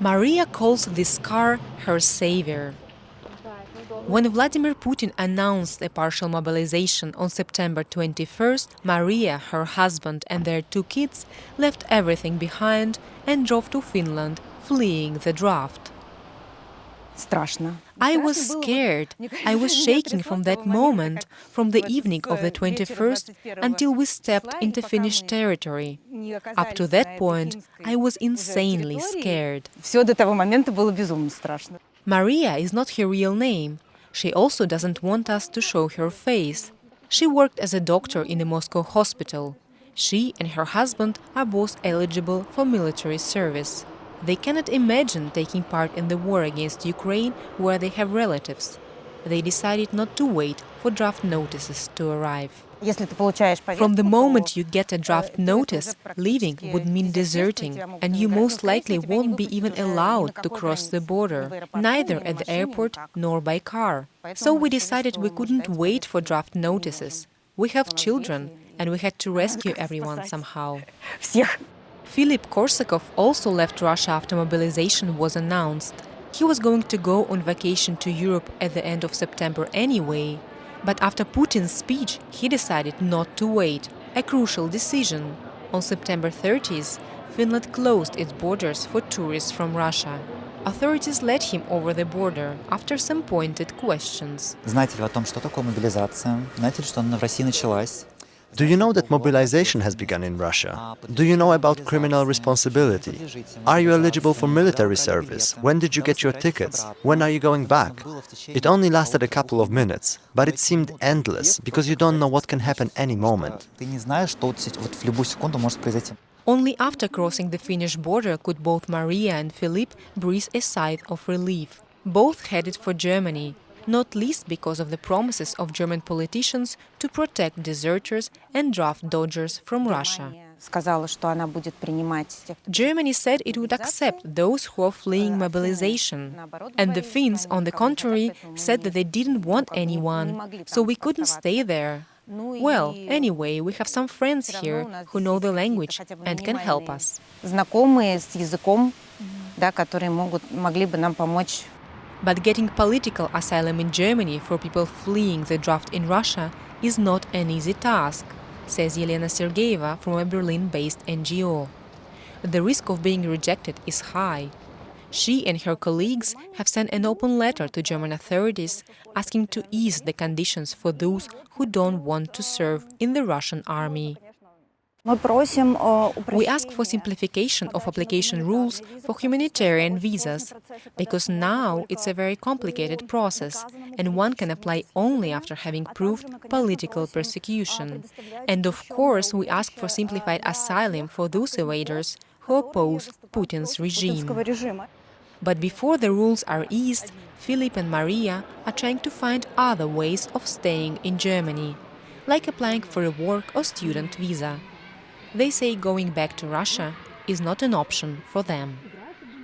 Maria calls this car her savior. When Vladimir Putin announced a partial mobilization on September 21st, Maria, her husband and their 2 kids left everything behind and drove to Finland, fleeing the draft. I was scared. I was shaking from that moment, from the evening of the 21st until we stepped into Finnish territory. Up to that point, I was insanely scared. Maria is not her real name. She also doesn't want us to show her face. She worked as a doctor in a Moscow hospital. She and her husband are both eligible for military service. They cannot imagine taking part in the war against Ukraine where they have relatives. They decided not to wait for draft notices to arrive. From the moment you get a draft notice, leaving would mean deserting, and you most likely won't be even allowed to cross the border, neither at the airport nor by car. So we decided we couldn't wait for draft notices. We have children, and we had to rescue everyone somehow. Philip Korsakov also left Russia after mobilization was announced. He was going to go on vacation to Europe at the end of September anyway. But after Putin's speech, he decided not to wait, a crucial decision. On September 30th, Finland closed its borders for tourists from Russia. Authorities let him over the border after some pointed questions. Знаете ли о том, что такое мобилизация? Знаете ли, что она в России началась? Do you know that mobilization has begun in Russia? Do you know about criminal responsibility? Are you eligible for military service? When did you get your tickets? When are you going back? It only lasted a couple of minutes, but it seemed endless because you don't know what can happen any moment. Ты не знаешь, что вот в любую секунду может произойти. Only after crossing the Finnish border could both Maria and Philippe breathe a sigh of relief. Both headed for Germany, not least because of the promises of German politicians to protect deserters and draft dodgers from Russia. Germany said it would accept those who are fleeing mobilization. And the Finns, on the contrary, said that they didn't want anyone, so we couldn't stay there. Well, anyway, we have some friends here who know the language and can help us. But getting political asylum in Germany for people fleeing the draft in Russia is not an easy task, says Elena Sergeyeva from a Berlin-based NGO. The risk of being rejected is high. She and her colleagues have sent an open letter to German authorities asking to ease the conditions for those who don't want to serve in the Russian army. We ask for simplification of application rules for humanitarian visas, because now it's a very complicated process, and one can apply only after having proved political persecution. And of course, we ask for simplified asylum for those evaders who oppose Putin's regime. But before the rules are eased, Philip and Maria are trying to find other ways of staying in Germany, like applying for a work or student visa. They say going back to Russia is not an option for them.